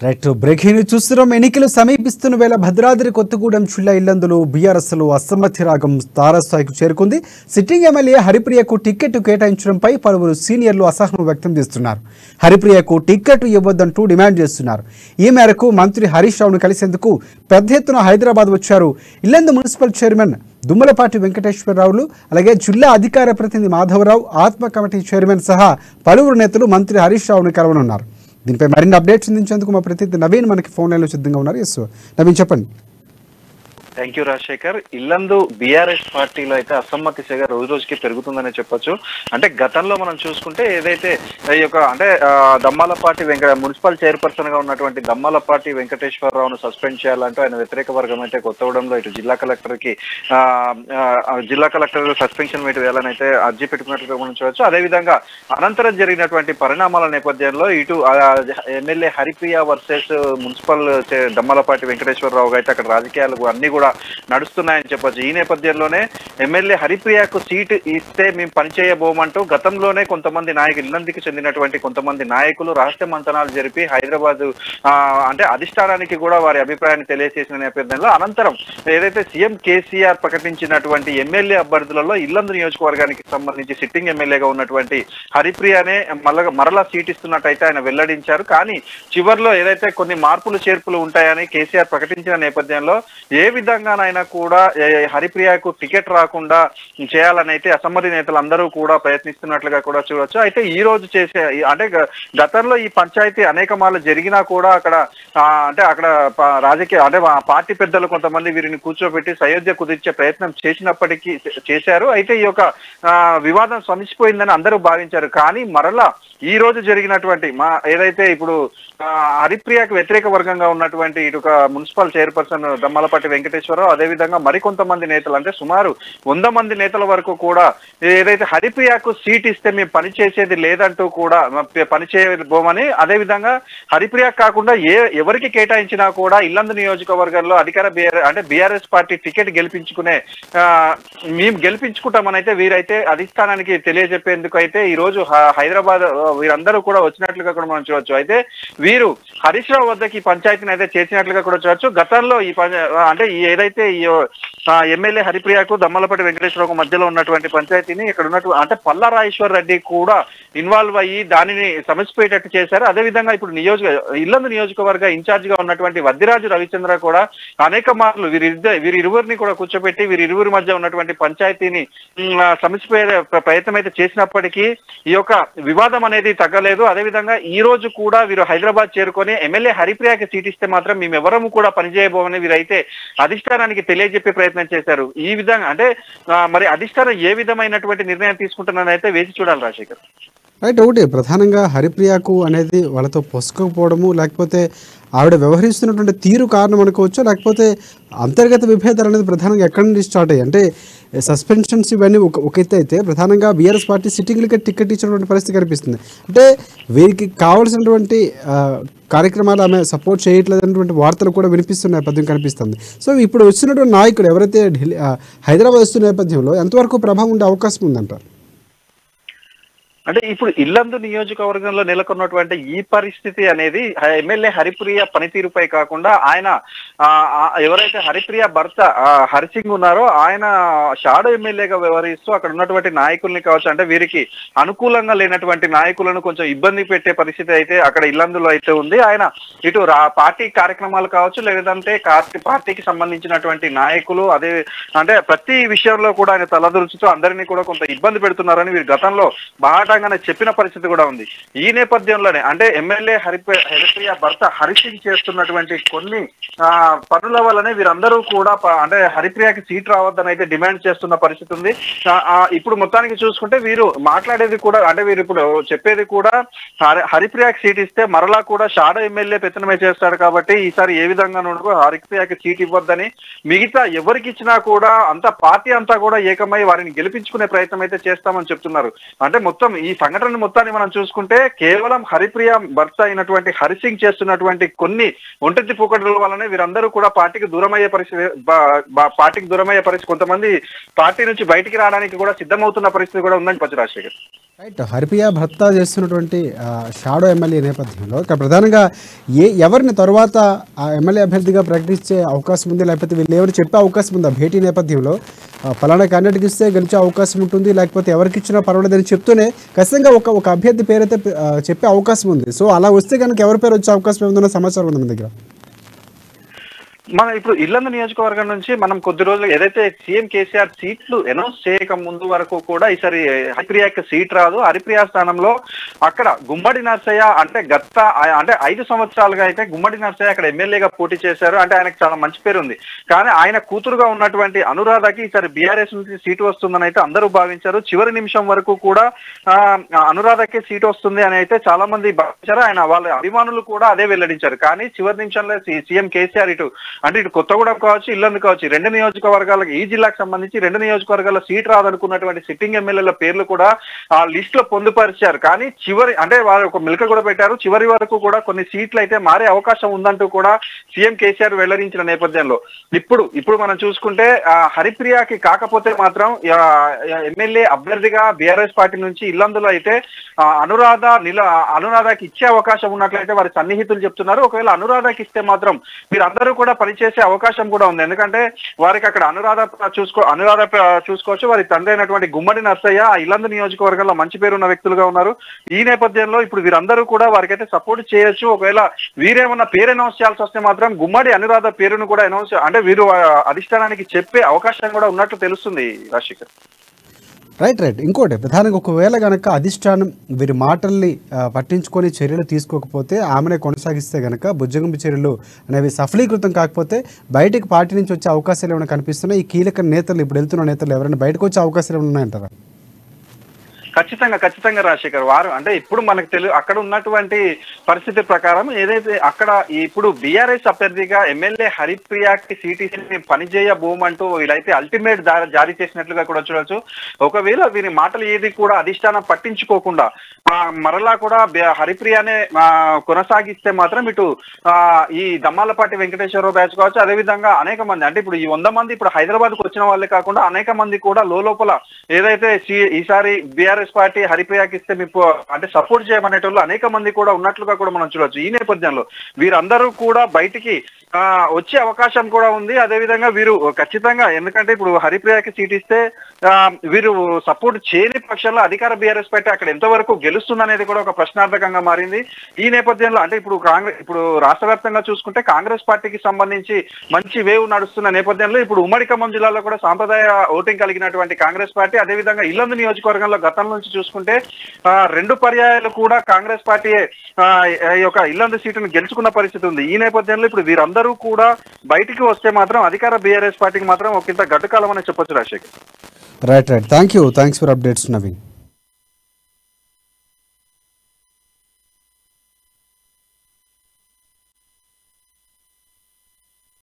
Right breaking news చూస్తున్నాం. ఎన్నికలు సమీపిస్తున్న వేళ భద్రాద్రి కొత్తగూడెం జిల్లా ఇల్లందులో బీఆర్ఎస్లో అసమ్మతి రాగం తారస్థాయికి చేరుకుంది. సిట్టింగ్ ఎమ్మెల్యే హరిప్రియకు టికెట్ కేటాయించడంపై పలువురు సీనియర్లు అసహనం వ్యక్తం చేస్తున్నారు. హరిప్రియకు టికెట్ ఇవ్వొద్దంటూ డిమాండ్ చేస్తున్నారు. ఈ మేరకు మంత్రి హరీష్ రావును కలిసేందుకు పెద్ద ఎత్తున హైదరాబాద్ వచ్చారు ఇల్లందు మున్సిపల్ చైర్మన్ దుమ్మలపాటి వెంకటేశ్వరరావులు, అలాగే జిల్లా అధికార ప్రతినిధి మాధవరావు, ఆత్మ కమిటీ చైర్మన్ సహా పలువురు నేతలు మంత్రి హరీష్ రావును కలవనున్నారు. దీనిపై మరిన్ని అప్డేట్స్ అందించేందుకు మా ప్రతినిధి నవీన్ మనకి ఫోన్ లైన్లో సిద్ధంగా ఉన్నారు. ఎస్ నవీన్, చెప్పండి. Thank you Rajasekhar. Yellandu BRS పార్టీలో అయితే అసమ్మతి సెగ రోజు రోజుకి పెరుగుతుందనే చెప్పొచ్చు. అంటే గతంలో మనం చూసుకుంటే ఏదైతే ఈ యొక్క అంటే దమ్మాలపాటి మున్సిపల్ చైర్పర్సన్ గా ఉన్నటువంటి దమ్మాలపాటి వెంకటేశ్వరరావును సస్పెండ్ చేయాలంటూ ఆయన వ్యతిరేక వర్గం అయితే కొత్తగూడెంలో ఇటు జిల్లా కలెక్టర్ సస్పెన్షన్ వేటు వేయాలని అయితే అర్జీ పెట్టుకున్నట్లుగా గమనించవచ్చు. అదేవిధంగా అనంతరం జరిగినటువంటి పరిణామాల నేపథ్యంలో ఇటు MLA Haripriya versus municipal Dammalapati Venkateswara Rao అయితే అక్కడ రాజకీయాలు అన్ని కూడా నడుస్తున్నాయని చెప్పొచ్చు. ఈ నేపథ్యంలోనే ఎమ్మెల్యే హరిప్రియకు సీటు ఇస్తే మేము పనిచేయబోమంటూ గతంలోనే కొంతమంది నాయకులు ఇల్లందుకు చెందినటువంటి కొంతమంది నాయకులు రహస్య మంతనాలు జరిపి హైదరాబాద్ అంటే అధిష్టానానికి కూడా వారి అభిప్రాయాన్ని తెలియజేసిన నేపథ్యంలో అనంతరం ఏదైతే సీఎం కేసీఆర్ ప్రకటించినటువంటి ఎమ్మెల్యే అభ్యర్థులలో ఇల్లందు నియోజకవర్గానికి సంబంధించి సిట్టింగ్ ఎమ్మెల్యేగా ఉన్నటువంటి హరిప్రియనే మరలా సీట్ ఇస్తున్నట్టయితే ఆయన వెల్లడించారు. కానీ చివరిలో ఏదైతే కొన్ని మార్పులు చేర్పులు ఉంటాయని కేసీఆర్ ప్రకటించిన నేపథ్యంలో ఏ విధంగానైనా కూడా హరిప్రియకు టికెట్ రాకుండా చేయాలని అయితే అసమ్మతి నేతలు అందరూ కూడా ప్రయత్నిస్తున్నట్లుగా కూడా చూడొచ్చు. అయితే ఈ రోజు చేసే అంటే గతంలో ఈ పంచాయతీ అనేక మార్లు జరిగినా కూడా అక్కడ అంటే అక్కడ రాజకీయ అంటే పార్టీ పెద్దలు కొంతమంది వీరిని కూర్చోబెట్టి సయోధ్య కుదిర్చే ప్రయత్నం చేశారు. అయితే ఈ యొక్క వివాదం సమసిపోయిందని అందరూ భావించారు. కానీ మరలా ఈ రోజు జరిగినటువంటి ఏదైతే ఇప్పుడు హరిప్రియకు వ్యతిరేక వర్గంగా ఉన్నటువంటి ఇటు మున్సిపల్ చైర్పర్సన్ దమ్మలపాటి వెంకటేశ్వరరావు, అదేవిధంగా మరికొంతమంది నేతలు అంటే సుమారు 100 మంది నేతల వరకు కూడా ఏదైతే హరిప్రియకు సీట్ ఇస్తే మేము పనిచేసేది లేదంటూ కూడా పనిచేయబోమని, అదేవిధంగా హరిప్రియకు కాకుండా ఎవరికి కేటాయించినా కూడా ఇల్లందు నియోజకవర్గంలో బీఆర్ఎస్ పార్టీ టికెట్ మేము గెలిపించుకుంటామని అయితే వీరైతే అధిష్టానానికి తెలియజెప్పేందుకు అయితే ఈ రోజు హైదరాబాద్ వీరందరూ కూడా వచ్చినట్లుగా కూడా మనం చూడొచ్చు. అయితే వీరు హరీష్ రావు వద్దకి పంచాయతీని అయితే చేర్చినట్లుగా కూడా చూడొచ్చు. గతంలో అంటే ఏదైతే ఈ ఎమ్మెల్యే హరిప్రియకు దమ్మలపాటి వెంకటేశ్వరరావు మధ్యలో ఉన్నటువంటి పంచాయతీని ఇక్కడ ఉన్నటువంటి అంటే పల్లా రాజేశ్వర్ రెడ్డి కూడా ఇన్వాల్వ్ అయ్యి దానిని సమసిపోయేటట్టు చేశారు. అదేవిధంగా ఇప్పుడు ఇల్లందు నియోజకవర్గ ఇన్ఛార్జ్ గా ఉన్నటువంటి వద్దిరాజు రవిచంద్ర కూడా అనేక మార్లు వీరిరువురిని కూడా కూర్చోబెట్టి వీరిరువురి మధ్య ఉన్నటువంటి పంచాయతీని సమసిపోయే ప్రయత్నం అయితే చేసినప్పటికీ ఈ యొక్క వివాదం అనేది తగ్గలేదు. అదేవిధంగా ఈ రోజు కూడా వీరు హైదరాబాద్ చేరుకొని ఎమ్మెల్యే హరిప్రియకి సీట్ ఇస్తే మాత్రం మేమెవరము కూడా పనిచేయబోమని వీరైతే అధిష్టానానికి తెలియజెప్పే ప్రయత్నం చేశారు. ఈ విధంగా అంటే మరి అధిష్టానం ఏ విధమైనటువంటి నిర్ణయం తీసుకుంటున్నారని అయితే వేసి చూడాలి రాజశేఖర్. రైట్, ఒకటి ప్రధానంగా హరిప్రియకు అనేది వాళ్ళతో పొసకపోవడము, లేకపోతే ఆవిడ వ్యవహరిస్తున్నటువంటి తీరు కారణం అనుకోవచ్చు, లేకపోతే అంతర్గత విభేదాలు అనేది ప్రధానంగా ఎక్కడి నుండి స్టార్ట్ అయ్యాయి అంటే సస్పెన్షన్స్ ఇవన్నీ ఒక ఎత్తు అయితే ప్రధానంగా బీఆర్ఎస్ పార్టీ సిట్టింగ్లకి టికెట్ ఇచ్చినటువంటి పరిస్థితి కనిపిస్తుంది. అంటే వీరికి కావాల్సినటువంటి కార్యక్రమాలు ఆమె సపోర్ట్ చేయట్లేదన్నటువంటి వార్తలు కూడా వినిపిస్తున్న నేపథ్యం కనిపిస్తుంది. సో ఇప్పుడు వచ్చినటువంటి నాయకుడు ఎవరైతే హైదరాబాద్ వస్తున్న నేపథ్యంలో ఎంతవరకు ప్రభావం ఉండే అవకాశం ఉందంటారు? అంటే ఇప్పుడు ఇల్లందు నియోజకవర్గంలో నెలకొన్నటువంటి ఈ పరిస్థితి అనేది ఎమ్మెల్యే హరిప్రియ పనితీరుపై కాకుండా ఆయన ఎవరైతే హరిప్రియ భర్త హరిసింగ్ ఉన్నారో ఆయన షాడో ఎమ్మెల్యేగా వ్యవహరిస్తూ అక్కడ ఉన్నటువంటి నాయకుల్ని కావచ్చు అంటే వీరికి అనుకూలంగా లేనటువంటి నాయకులను కొంచెం ఇబ్బంది పెట్టే పరిస్థితి అయితే అక్కడ ఇల్లందులో అయితే ఉంది. ఆయన ఇటు పార్టీ కార్యక్రమాలు కావచ్చు లేదంటే పార్టీకి సంబంధించినటువంటి నాయకులు అదే అంటే ప్రతి విషయంలో కూడా ఆయన తలదూర్చుతూ అందరినీ కూడా కొంత ఇబ్బంది పెడుతున్నారని వీరు గతంలో బాగా చెప్పిన పరిస్థితి కూడా ఉంది. ఈ నేపథ్యంలోనే అంటే ఎమ్మెల్యే హరిప్రియ భర్త హరిసింగ్ చేస్తున్నటువంటి కొన్ని పనుల వల్లనే వీరందరూ కూడా అంటే హరిప్రియకి సీట్ రావద్దని అయితే డిమాండ్ చేస్తున్న పరిస్థితి ఉంది. ఇప్పుడు మొత్తానికి చూసుకుంటే వీరు మాట్లాడేది కూడా అంటే వీరు ఇప్పుడు చెప్పేది కూడా హరిప్రియకి సీట్ ఇస్తే మరలా కూడా షాడో ఎమ్మెల్యే పెత్తనమే చేస్తాడు కాబట్టి ఈసారి ఏ విధంగా హరిప్రియకి సీట్ ఇవ్వద్దని, మిగతా ఎవరికి ఇచ్చినా కూడా అంతా పార్టీ అంతా కూడా ఏకమై వారిని గెలిపించుకునే ప్రయత్నం అయితే చేస్తామని చెప్తున్నారు. అంటే మొత్తం ఈ సంఘటన మొత్తాన్ని మనం చూసుకుంటే కేవలం హరిప్రియ భర్త అయినటువంటి హరిసింగ్ చేస్తున్నటువంటి కొన్ని ఒంటెత్తి పోకడల వల్లనే వీరందరూ కూడా పార్టీకి దూరమయ్యే పరిస్థితి కొంతమంది పార్టీ నుంచి బయటికి రావడానికి కూడా సిద్ధమవుతున్న పరిస్థితి కూడా ఉందని చెప్పొచ్చు రాజశేఖర్. రైట్. హరిప్రియ భర్త చేస్తున్నటువంటి షాడో ఎమ్మెల్యే నేపథ్యంలో ఇక్కడ ప్రధానంగా ఎవరిని తర్వాత ఆ ఎమ్మెల్యే అభ్యర్థిగా ప్రకటించే అవకాశం ఉంది, లేకపోతే వీళ్ళు ఎవరు చెప్పే అవకాశం ఉందా భేటీ నేపథ్యంలో? ఫలానా క్యాండిడేట్కి ఇస్తే గెలిచే అవకాశం ఉంటుంది, లేకపోతే ఎవరికి ఇచ్చినా పర్వాలేదని చెప్తూనే ఖచ్చితంగా ఒక అభ్యర్థి పేరైతే చెప్పే అవకాశం ఉంది. సో అలా వస్తే కనుక ఎవరి పేరు వచ్చే అవకాశం ఏముందన్న సమాచారం ఉంది మన దగ్గర? మనం ఇప్పుడు ఇల్లందు నియోజకవర్గం నుంచి మనం కొద్ది రోజులు ఏదైతే సీఎం కేసీఆర్ సీట్లు అనౌన్స్ చేయక ముందు వరకు కూడా ఈసారి హరిప్రియకి సీట్ రాదు. హరిప్రియ స్థానంలో అక్కడ గుమ్మడి నర్సయ్య అంటే అంటే 5 సంవత్సరాలుగా అయితే గుమ్మడి నర్సయ్య అక్కడ ఎమ్మెల్యేగా పోటీ చేశారు. అంటే ఆయనకు చాలా మంచి పేరు ఉంది. కానీ ఆయన కూతురుగా ఉన్నటువంటి అనురాధకి ఈసారి బీఆర్ఎస్ నుంచి సీటు వస్తుందని అయితే అందరూ భావించారు. చివరి నిమిషం వరకు కూడా అనురాధకే సీటు వస్తుంది అని అయితే చాలా మంది భావించారు. ఆయన వాళ్ళ అభిమానులు కూడా అదే వెల్లడించారు. కానీ చివరి నిమిషంలో సీఎం కేసీఆర్ ఇటు కొత్తగూడెం కావచ్చు, ఇల్లందు కావచ్చు, 2 నియోజకవర్గాలకు ఈ జిల్లాకు సంబంధించి 2 నియోజకవర్గాల సీట్ రాదనుకున్నటువంటి సిట్టింగ్ ఎమ్మెల్యేల పేర్లు కూడా ఆ లిస్ట్ లో పొందుపరిచారు. కానీ అంటే వారు ఒక మిల్క కూడా పెట్టారు. చివరి వరకు కూడా కొన్ని సీట్లు అయితే మారే అవకాశం ఉందంటూ కూడా సీఎం కేసీఆర్ వెల్లడించిన నేపథ్యంలో ఇప్పుడు మనం చూసుకుంటే హరిప్రియకి కాకపోతే మాత్రం ఎమ్మెల్యే అభ్యర్థిగా బీఆర్ఎస్ పార్టీ నుంచి ఇల్లందులో అయితే అనురాధకి ఇచ్చే అవకాశం ఉన్నట్లయితే వారి సన్నిహితులు చెప్తున్నారు. ఒకవేళ అనురాధకి ఇస్తే మాత్రం మీరందరూ కూడా పనిచేసే అవకాశం కూడా ఉంది. ఎందుకంటే వారికి అక్కడ అనురాధ చూసుకోవచ్చు. వారి తండ్రి అయినటువంటి గుమ్మడి నర్సయ్య ఇల్లందు నియోజకవర్గంలో మంచి పేరున్న వ్యక్తులుగా ఉన్నారు. ఈ నేపథ్యంలో ఇప్పుడు వీరందరూ కూడా వారికైతే సపోర్ట్ చేయొచ్చు. ఒకవేళ వీరేమన్నా పేరు అనౌన్స్ చేయాల్సి వస్తే మాత్రం గుమ్మడి అనురాధ పేరును కూడా అనౌన్స్ అంటే వీరు అధిష్టానానికి చెప్పే అవకాశం కూడా ఉన్నట్లు తెలుస్తుంది రాజశేఖర్. రైట్. ఇంకోటి ప్రధానంగా ఒకవేళ కనుక అధిష్టానం వీరి మాటల్ని పట్టించుకొని చర్యలు తీసుకోకపోతే, ఆమెనే కొనసాగిస్తే కనుక బుజ్జగింపు చర్యలు అనేవి సఫలీకృతం కాకపోతే బయటికి పార్టీ నుంచి వచ్చే అవకాశాలు ఏమైనా కనిపిస్తున్నాయి? ఈ కీలక నేతలు ఇప్పుడు వెళ్తున్న నేతలు ఎవరైనా బయటకు వచ్చే అవకాశాలు ఏమైనా ఉన్నాయంటారా? ఖచ్చితంగా రాజశేఖర్. వారు అంటే ఇప్పుడు మనకు అక్కడ ఉన్నటువంటి పరిస్థితి ప్రకారం ఏదైతే అక్కడ ఇప్పుడు బీఆర్ఎస్ అభ్యర్థిగా ఎమ్మెల్యే హరిప్రియకి సీటీసీ పనిచేయబోమంటూ వీళ్ళైతే అల్టిమేట్ జారీ చేసినట్లుగా కూడా చూడొచ్చు. ఒకవేళ వీరి మాటలు ఏది కూడా అధిష్టానం పట్టించుకోకుండా మరలా కూడా హరిప్రియనే కొనసాగిస్తే మాత్రం ఇటు ఈ దమ్మాలపాటి వెంకటేశ్వరరావు బ్యాచ్ కావచ్చు, అదేవిధంగా అనేక మంది అంటే ఇప్పుడు ఈ 100 మంది ఇప్పుడు హైదరాబాద్ కు వచ్చిన వాళ్ళే కాకుండా అనేక మంది కూడా లోపల ఏదైతే ఈసారి బీఆర్ఎస్ పార్టీ హరిప్రియకి ఇస్తే మీకు అంటే సపోర్ట్ చేయమనేటోళ్ళు అనేక మంది కూడా ఉన్నట్లుగా కూడా మనం చూడొచ్చు. ఈ నేపథ్యంలో వీరందరూ కూడా బయటికి వచ్చే అవకాశం కూడా ఉంది. అదేవిధంగా వీరు ఖచ్చితంగా ఎందుకంటే ఇప్పుడు హరిప్రియకి సీట్ ఇస్తే వీరు సపోర్ట్ చేయని పక్షంలో అధికార బీఆర్ఎస్ పార్టీ అక్కడ ఎంతవరకు గెలుస్తుందనేది కూడా ఒక ప్రశ్నార్థకంగా మారింది. ఈ నేపథ్యంలో అంటే ఇప్పుడు రాష్ట్ర వ్యాప్తంగా చూసుకుంటే కాంగ్రెస్ పార్టీకి సంబంధించి మంచి వేవ్ నడుస్తున్న నేపథ్యంలో ఇప్పుడు ఉమ్మడి ఖమ్మం జిల్లాలో కూడా సాంప్రదాయ ఓటింగ్ కలిగినటువంటి కాంగ్రెస్ పార్టీ, అదేవిధంగా ఇల్లందు నియోజకవర్గంలో గతంలో నుంచి చూసుకుంటే 2 పర్యాయాలు కూడా కాంగ్రెస్ పార్టీ యొక్క ఇల్లందు సీటును గెలుచుకున్న పరిస్థితి ఉంది. ఈ నేపథ్యంలో ఇప్పుడు వీరందరూ కూడా బయటికి వస్తే మాత్రం అధికార బీఆర్ఎస్ పార్టీకి మాత్రం ఒకంత గడ్డుకాలం అని చెప్పొచ్చు Rajasekhar. Right. Thanks for updates Naveen.